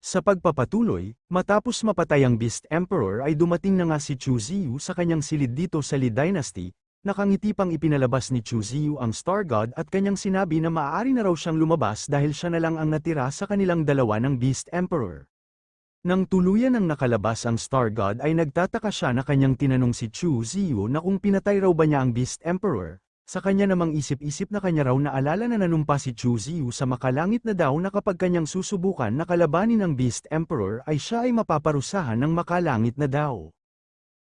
Sa pagpapatuloy, matapos mapatay ang Beast Emperor ay dumating na nga si Chu Ziyu sa kanyang silid dito sa Li Dynasty, nakangiti pang ipinalabas ni Chu Ziyu ang Star God at kanyang sinabi na maaari na raw siyang lumabas dahil siya na lang ang natira sa kanilang dalawa ng Beast Emperor. Nang tuluyan ang nakalabas ang Star God ay nagtataka siya na kanyang tinanong si Chu Ziyu na kung pinatay raw ba niya ang Beast Emperor. Sa kanya namang isip-isip na kanya raw naalala na nanumpa si Chu Ziyu sa makalangit na daw na kapag kanyang susubukan na kalabanin ang Beast Emperor ay siya ay mapaparusahan ng makalangit na daw.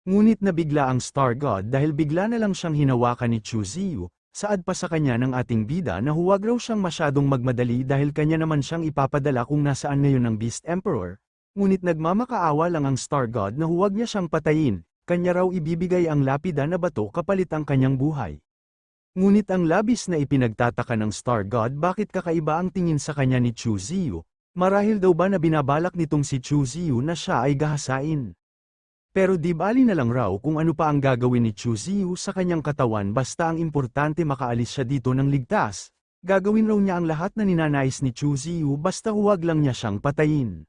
Ngunit nabigla ang Star God dahil bigla na lang siyang hinawakan ni Chu Ziyu, saad pa sa kanya ng ating bida na huwag raw siyang masyadong magmadali dahil kanya naman siyang ipapadala kung nasaan ngayon ang Beast Emperor. Ngunit nagmamakaawa lang ang Star God na huwag niya siyang patayin, kanya raw ibibigay ang lapida na bato kapalit ang kanyang buhay. Ngunit ang labis na ipinagtataka ng Star God bakit kakaiba ang tingin sa kanya ni Chu Ziyu, marahil daw ba na binabalak nitong si Chu Ziyu na siya ay gahasain. Pero di bali na lang raw kung ano pa ang gagawin ni Chu Ziyu sa kanyang katawan basta ang importante makaalis siya dito ng ligtas, gagawin raw niya ang lahat na ninanais ni Chu Ziyu basta huwag lang niya siyang patayin.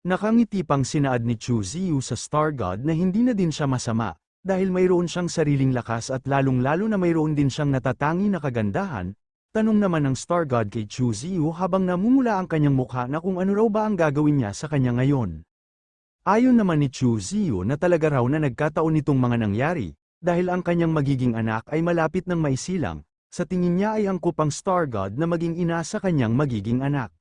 Nakangiti pang sinaad ni Chu Ziyu sa Star God na hindi na din siya masama. Dahil mayroon siyang sariling lakas at lalong-lalo na mayroon din siyang natatangi na kagandahan, tanong naman ng Star God kay Chu Ziyu habang namumula ang kanyang mukha na kung ano raw ba ang gagawin niya sa kanya ngayon. Ayon naman ni Chu Ziyu na talaga raw na nagkataon itong mga nangyari, dahil ang kanyang magiging anak ay malapit ng maisilang, sa tingin niya ay angkop ang Star God na maging ina sa kanyang magiging anak.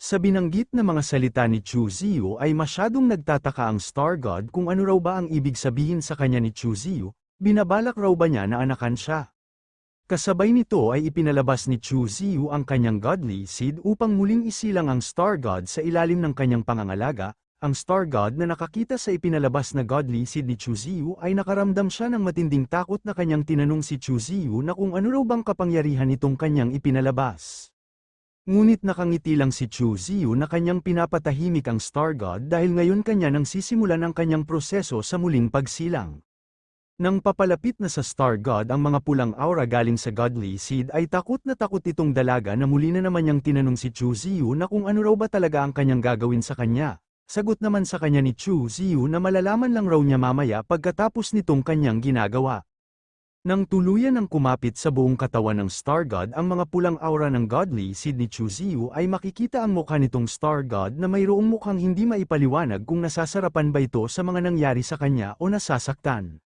Sa binanggit na mga salita ni Chu Ziyu ay masyadong nagtataka ang Star God kung ano raw ba ang ibig sabihin sa kanya ni Chu Ziyu, binabalak raw ba niya na anakan siya. Kasabay nito ay ipinalabas ni Chu Ziyu ang kanyang godly seed upang muling isilang ang Star God sa ilalim ng kanyang pangangalaga. Ang Star God na nakakita sa ipinalabas na godly seed ni Chu Ziyu ay nakaramdam siya ng matinding takot na kanyang tinanong si Chu Ziyu na kung ano raw bang kapangyarihan itong kanyang ipinalabas. Ngunit nakangiti lang si Chu Ziyu na kanyang pinapatahimik ang Star God dahil ngayon kanya nang sisimulan ang kanyang proseso sa muling pagsilang. Nang papalapit na sa Star God ang mga pulang aura galing sa godly seed ay takot itong dalaga na muli na naman niyang tinanong si Chu Ziyu na kung ano raw ba talaga ang kanyang gagawin sa kanya. Sagot naman sa kanya ni Chu Ziyu na malalaman lang raw niya mamaya pagkatapos nitong kanyang ginagawa. Nang tuluyan ng kumapit sa buong katawan ng Star God ang mga pulang aura ng godly seed ni Chu Ziyu ay makikita ang mukha nitong Star God na mayroong mukhang hindi maipaliwanag kung nasasarapan ba ito sa mga nangyari sa kanya o nasasaktan.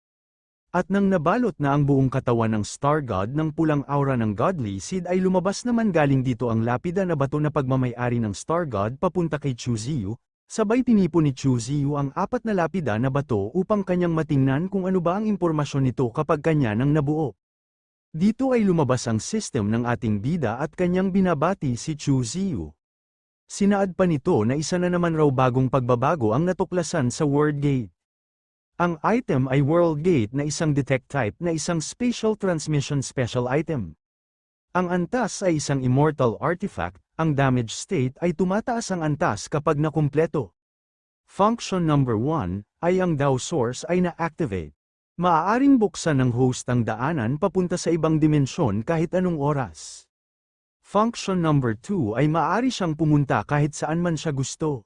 At nang nabalot na ang buong katawan ng Star God ng pulang aura ng godly seed ay lumabas naman galing dito ang lapida na bato na pagmamay-ari ng Star God papunta kay Chu Ziyu. Sabay tinipon ni Chu Ziyu ang 4 na lapida na bato upang kanyang matingnan kung ano ba ang impormasyon nito kapag kanya nang nabuo. Dito ay lumabas ang system ng ating bida at kanyang binabati si Chu Ziyu. Sinaad pa nito na isa na naman raw bagong pagbabago ang natuklasan sa World Gate. Ang item ay World Gate na isang detect type na isang Spatial Transmission Special Item. Ang antas ay isang immortal artifact. Ang damage state ay tumataas ang antas kapag nakumpleto. Function number 1 ay ang DAO source ay na-activate. Maaaring buksan ng host ang daanan papunta sa ibang dimensyon kahit anong oras. Function number 2 ay maaari siyang pumunta kahit saan man siya gusto.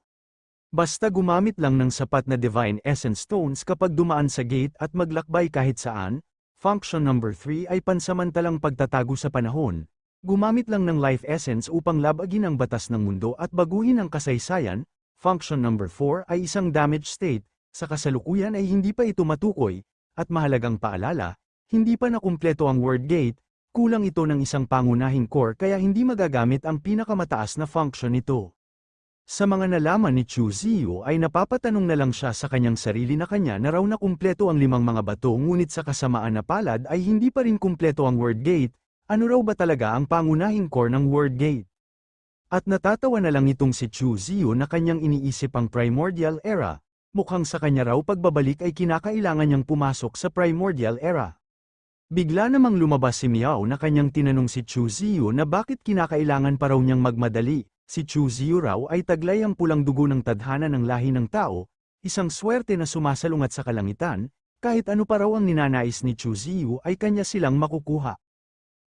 Basta gumamit lang ng sapat na Divine Essence Stones kapag dumaan sa gate at maglakbay kahit saan. Function number 3 ay pansamantalang pagtatago sa panahon. Gumamit lang ng life essence upang labagin ang batas ng mundo at baguhin ang kasaysayan. Function number 4 ay isang damage state, sa kasalukuyan ay hindi pa ito matukoy, at mahalagang paalala, hindi pa nakumpleto ang word gate, kulang ito ng isang pangunahing core kaya hindi magagamit ang pinakamataas na function nito. Sa mga nalaman ni Chu Ziyu ay napapatanong na lang siya sa kanyang sarili na kanya na raw nakumpleto ang 5 mga bato ngunit sa kasamaan na palad ay hindi pa rin kumpleto ang word gate. Ano raw ba talaga ang pangunahing core ng Word Gate? At natatawa na lang itong si Chu Ziyu na kanyang iniisip ang Primordial Era, mukhang sa kanya raw pagbabalik ay kinakailangan niyang pumasok sa Primordial Era. Bigla namang lumabas si Miao na kanyang tinanong si Chu Ziyu na bakit kinakailangan pa raw niyang magmadali. Si Chu Ziyu raw ay taglay ang pulang dugo ng tadhana ng lahi ng tao, isang swerte na sumasalungat sa kalangitan, kahit ano pa raw ang ninanais ni Chu Ziyu ay kanya silang makukuha.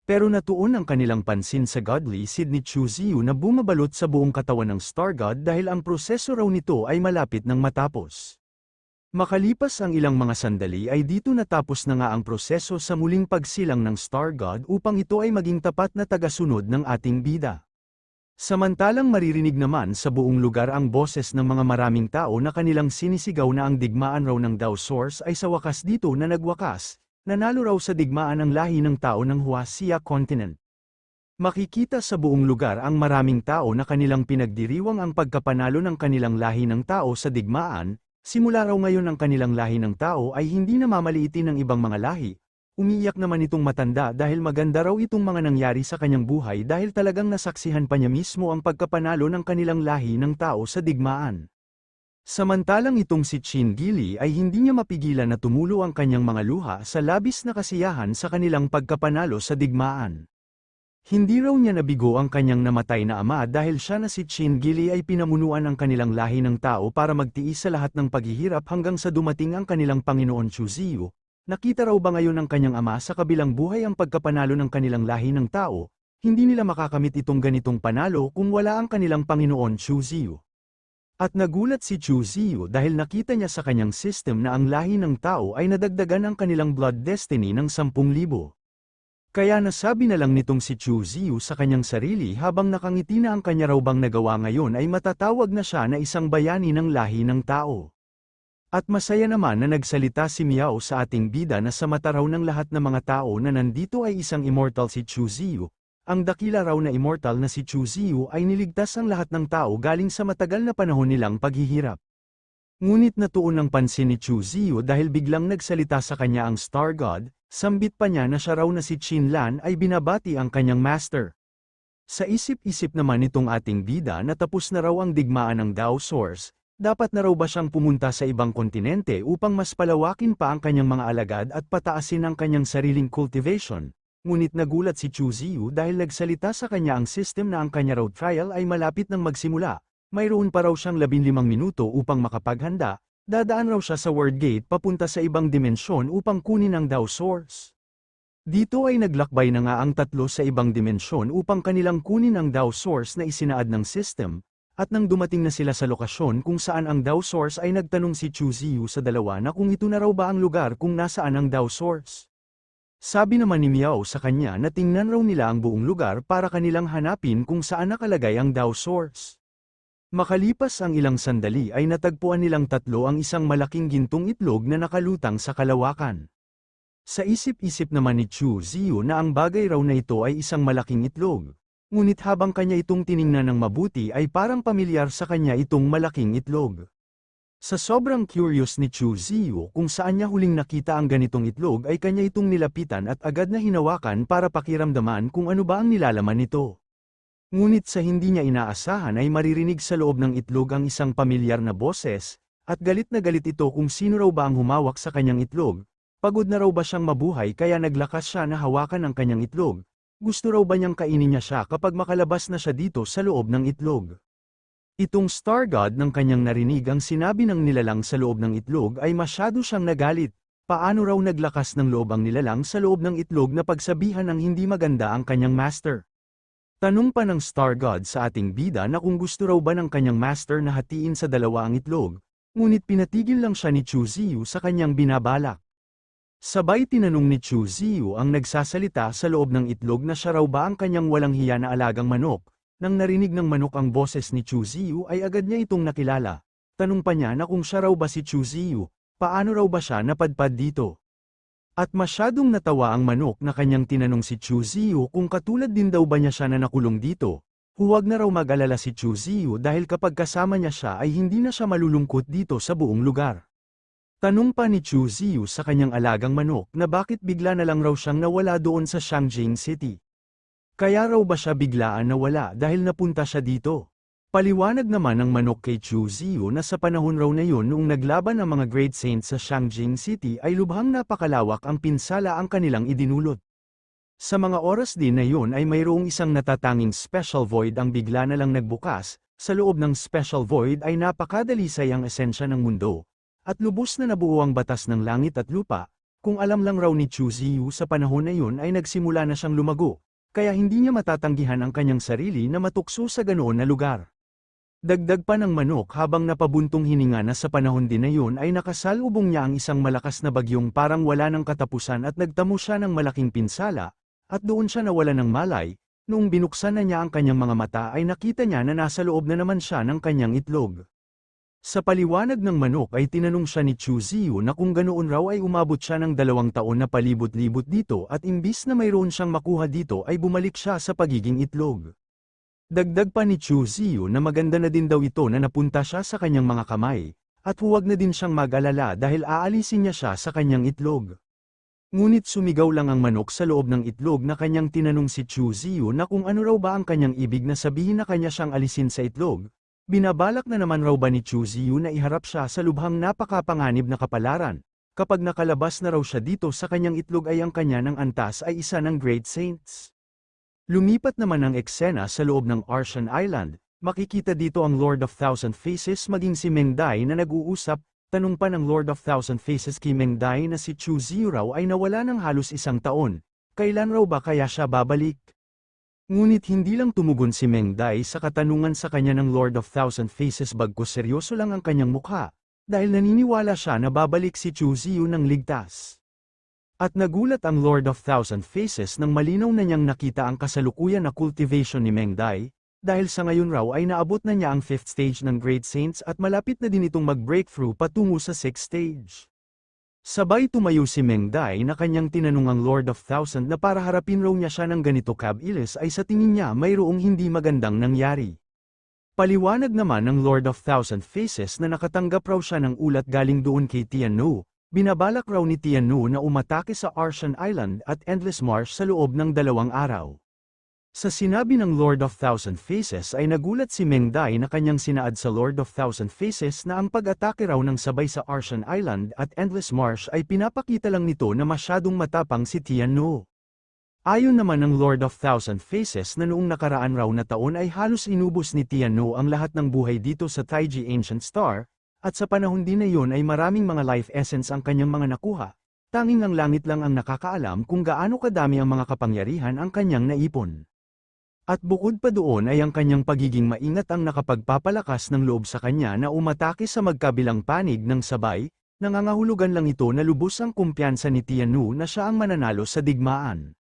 Pero natuon ang kanilang pansin sa godly seed ni Chu Ziyu na bumabalot sa buong katawan ng Star God dahil ang proseso raw nito ay malapit ng matapos. Makalipas ang ilang mga sandali ay dito natapos na nga ang proseso sa muling pagsilang ng Star God upang ito ay maging tapat na tagasunod ng ating bida. Samantalang maririnig naman sa buong lugar ang boses ng mga maraming tao na kanilang sinisigaw na ang digmaan raw ng Dao Source ay sa wakas dito na nagwakas. Nanalo raw sa digmaan ang lahi ng tao ng Huaxia Continent. Makikita sa buong lugar ang maraming tao na kanilang pinagdiriwang ang pagkapanalo ng kanilang lahi ng tao sa digmaan, simula raw ngayon ang kanilang lahi ng tao ay hindi na mamaliitin ng ibang mga lahi. Umiiyak naman itong matanda dahil maganda raw itong mga nangyari sa kanyang buhay dahil talagang nasaksihan pa niya mismo ang pagkapanalo ng kanilang lahi ng tao sa digmaan. Samantalang itong si Chin Gili ay hindi niya mapigilan na tumulo ang kanyang mga luha sa labis na kasiyahan sa kanilang pagkapanalo sa digmaan. Hindi raw niya nabigo ang kanyang namatay na ama dahil siya na si Chin Gili ay pinamunuan ang kanilang lahi ng tao para magtiis sa lahat ng paghihirap hanggang sa dumating ang kanilang Panginoon Chu Ziyu. Nakita raw ba ngayon ng kanyang ama sa kabilang buhay ang pagkapanalo ng kanilang lahi ng tao? Hindi nila makakamit itong ganitong panalo kung wala ang kanilang Panginoon Chu Ziyu. At nagulat si Chu Ziyu dahil nakita niya sa kanyang system na ang lahi ng tao ay nadagdagan ang kanilang blood destiny ng 10,000. Kaya nasabi na lang nitong si Chu Ziyu sa kanyang sarili habang nakangiti na ang kanya raw bang nagawa ngayon ay matatawag na siya na isang bayani ng lahi ng tao. At masaya naman na nagsalita si Miao sa ating bida na sa mata raw ng lahat ng mga tao na nandito ay isang immortal si Chu Ziyu. Ang dakila raw na immortal na si Chu Ziyu ay niligtas ang lahat ng tao galing sa matagal na panahon nilang paghihirap. Ngunit natuon ang pansin ni Chu Ziyu dahil biglang nagsalita sa kanya ang Star God, sambit pa niya na siya raw na si Qin Lan ay binabati ang kanyang master. Sa isip-isip naman itong ating bida na tapos na raw ang digmaan ng Dao Source, dapat na raw ba siyang pumunta sa ibang kontinente upang mas palawakin pa ang kanyang mga alagad at pataasin ang kanyang sariling cultivation. Ngunit nagulat si Chu Ziyu dahil nagsalita sa kanya ang system na ang kanya road trial ay malapit nang magsimula. Mayroon pa raw siyang 15 minuto upang makapaghanda, dadaan raw siya sa Word Gate papunta sa ibang dimensyon upang kunin ang Dao Source. Dito ay naglakbay na nga ang tatlo sa ibang dimensyon upang kanilang kunin ang Dao Source na isinaad ng system, at nang dumating na sila sa lokasyon kung saan ang Dao Source ay nagtanong si Chu Ziyu sa dalawa na kung ito na raw ba ang lugar kung nasaan ang Dao Source. Sabi naman ni Miao sa kanya na tingnan raw nila ang buong lugar para kanilang hanapin kung saan nakalagay ang Dao Source. Makalipas ang ilang sandali ay natagpuan nilang tatlo ang isang malaking gintong itlog na nakalutang sa kalawakan. Sa isip-isip naman ni Chu Ziyu na ang bagay raw na ito ay isang malaking itlog. Ngunit habang kanya itong tiningnan ng mabuti ay parang pamilyar sa kanya itong malaking itlog. Sa sobrang curious ni Chu Ziyu kung saan niya huling nakita ang ganitong itlog ay kanya itong nilapitan at agad na hinawakan para pakiramdaman kung ano ba ang nilalaman nito. Ngunit sa hindi niya inaasahan ay maririnig sa loob ng itlog ang isang pamilyar na boses, at galit na galit ito kung sino raw ba ang humawak sa kanyang itlog. Pagod na raw ba siyang mabuhay kaya naglakas siya na hawakan ang kanyang itlog. Gusto raw ba niyang kainin niya siya kapag makalabas na siya dito sa loob ng itlog? Itong Star God ng kanyang narinig ang sinabi ng nilalang sa loob ng itlog ay masyado siyang nagalit. Paano raw naglakas ng loob ang nilalang sa loob ng itlog na pagsabihan ng hindi maganda ang kanyang master? Tanong pa ng Star God sa ating bida na kung gusto raw ba ng kanyang master na hatiin sa dalawa ang itlog, ngunit pinatigil lang siya ni Chu Ziyu sa kanyang binabalak. Sabay tinanong ni Chu Ziyu ang nagsasalita sa loob ng itlog na siya raw ba ang kanyang walang hiya na alagang manok. Nang narinig ng manok ang boses ni Chu Ziyu ay agad niya itong nakilala. Tanong pa niya na kung siya raw ba si Chu Ziyu, paano raw ba siya napadpad dito? At masyadong natawa ang manok na kanyang tinanong si Chu Ziyu kung katulad din daw ba niya siya na nakulong dito. Huwag na raw mag-alala si Chu Ziyu dahil kapag kasama niya siya ay hindi na siya malulungkot dito sa buong lugar. Tanong pa ni Chu Ziyu sa kanyang alagang manok na bakit bigla na lang raw siyang nawala doon sa Shangjing City. Kaya raw ba siya biglaan nawala dahil napunta siya dito? Paliwanag naman ng manok kay Chu Ziyu na sa panahon raw na yun noong naglaban ang mga Great Saints sa Shangjing City ay lubhang napakalawak ang pinsala ang kanilang idinulot. Sa mga oras din na yun ay mayroong isang natatanging special void ang bigla na lang nagbukas, sa loob ng special void ay napakadalisay ang esensya ng mundo, at lubos na nabuo ang batas ng langit at lupa, Kung alam lang raw ni Chu Ziyu sa panahon na yun ay nagsimula na siyang lumago, kaya hindi niya matatanggihan ang kanyang sarili na matukso sa ganoon na lugar. Dagdag pa ng manok habang napabuntong hininga na sa panahon din na yun ay nakasalubong niya ang isang malakas na bagyong parang wala ng katapusan at nagtamo siya ng malaking pinsala, at doon siya nawala ng malay. Noong binuksan na niya ang kanyang mga mata ay nakita niya na nasa loob na naman siya ng kanyang itlog. Sa paliwanag ng manok ay tinanong siya ni Chu Ziyu na kung ganoon raw ay umabot siya ng 2 taon na palibot-libot dito at imbis na mayroon siyang makuha dito ay bumalik siya sa pagiging itlog. Dagdag pa ni Chu Ziyu na maganda na din daw ito na napunta siya sa kanyang mga kamay, at huwag na din siyang mag-alala dahil aalisin niya siya sa kanyang itlog. Ngunit sumigaw lang ang manok sa loob ng itlog na kanyang tinanong si Chu Ziyu na kung ano raw ba ang kanyang ibig na sabihin na kanya siyang alisin sa itlog. Binabalak na naman raw ba ni Chu Ziyu na iharap siya sa lubhang napakapanganib na kapalaran. Kapag nakalabas na raw siya dito sa kanyang itlog ay ang kanya ng antas ay isa ng Great Saints. Lumipat naman ang eksena sa loob ng Arshan Island. Makikita dito ang Lord of Thousand Faces maging si Meng Dai na nag-uusap. Tanong pa ng Lord of Thousand Faces kay Meng Dai na si Chu Ziyu raw ay nawala ng halos 1 taon. Kailan raw ba kaya siya babalik? Ngunit hindi lang tumugon si Meng Dai sa katanungan sa kanya ng Lord of Thousand Faces bagkus seryoso lang ang kanyang mukha, dahil naniniwala siya na babalik si Chu Ziyu ng ligtas. At nagulat ang Lord of Thousand Faces nang malinaw na niyang nakita ang kasalukuyan na cultivation ni Meng Dai, dahil sa ngayon raw ay naabot na niya ang 5th stage ng Great Saints at malapit na din itong mag-breakthrough patungo sa 6th stage. Sabay tumayo si Meng Dai na kanyang tinanong ang Lord of Thousand na para harapin raw niya siya ng ganito kabilis ay sa tingin niya mayroong hindi magandang nangyari. Paliwanag naman ng Lord of Thousand Faces na nakatanggap raw siya ng ulat galing doon kay Tian No. Binabalak raw ni Tian No na umatake sa Arshan Island at Endless Marsh sa loob ng 2 araw. Sa sinabi ng Lord of Thousand Faces ay nagulat si Meng Dai na kanyang sinaad sa Lord of Thousand Faces na ang pag-atake raw ng sabay sa Arshan Island at Endless Marsh ay pinapakita lang nito na masyadong matapang si Tian No. Ayon naman ng Lord of Thousand Faces na noong nakaraan raw na taon ay halos inubos ni Tian No ang lahat ng buhay dito sa Taiji Ancient Star, at sa panahon din na yun ay maraming mga life essence ang kanyang mga nakuha, tanging ang langit lang ang nakakaalam kung gaano kadami ang mga kapangyarihan ang kanyang naipon. At bukod pa doon ay ang kanyang pagiging maingat ang nakapagpapalakas ng loob sa kanya na umatake sa magkabilang panig ng sabay, nangangahulugan lang ito na lubos ang kumpiyansa ni Tian No na siya ang mananalo sa digmaan.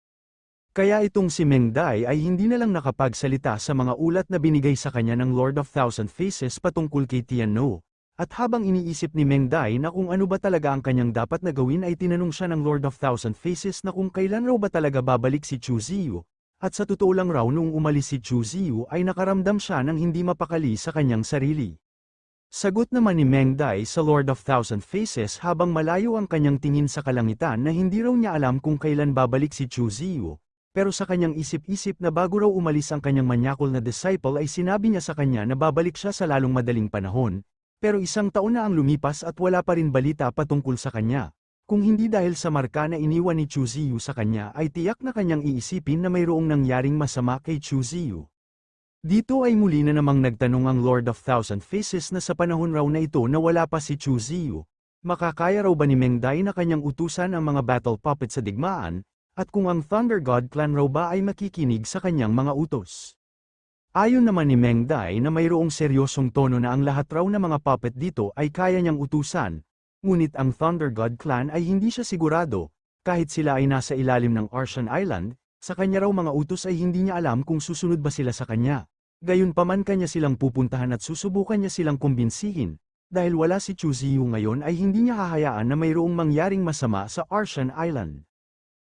Kaya itong si Meng Dai ay hindi na lang nakapagsalita sa mga ulat na binigay sa kanya ng Lord of Thousand Faces patungkol kay Tian No. At habang iniisip ni Meng Dai na kung ano ba talaga ang kanyang dapat na gawin ay tinanong siya ng Lord of Thousand Faces na kung kailan raw ba talaga babalik si Chu Ziyu. At sa totoo lang raw noong umalis si Chu Ziyu ay nakaramdam siya ng hindi mapakali sa kanyang sarili. Sagot naman ni Meng Dai sa Lord of Thousand Faces habang malayo ang kanyang tingin sa kalangitan na hindi raw niya alam kung kailan babalik si Chu Ziyu. Pero sa kanyang isip-isip na bago raw umalis ang kanyang manyakol na disciple ay sinabi niya sa kanya na babalik siya sa lalong madaling panahon. Pero 1 taon na ang lumipas at wala pa rin balita patungkol sa kanya. Kung hindi dahil sa marka na iniwan ni Chu Ziyu sa kanya ay tiyak na kanyang iisipin na mayroong nangyaring masama kay Chu Ziyu. Dito ay muli na namang nagtanong ang Lord of Thousand Faces na sa panahon raw na ito na wala pa si Chu Ziyu. Makakaya raw ba ni Meng Dai na kanyang utusan ang mga battle puppet sa digmaan, at kung ang Thunder God Clan raw ba ay makikinig sa kanyang mga utos. Ayon naman ni Meng Dai na mayroong seryosong tono na ang lahat raw na mga puppet dito ay kaya niyang utusan, ngunit ang Thunder God Clan ay hindi siya sigurado, kahit sila ay nasa ilalim ng Arshan Island, sa kanya raw mga utos ay hindi niya alam kung susunod ba sila sa kanya. Gayunpaman kanya silang pupuntahan at susubukan niya silang kumbinsihin, dahil wala si Chu Ziyu ngayon ay hindi niya hahayaan na mayroong mangyaring masama sa Arshan Island.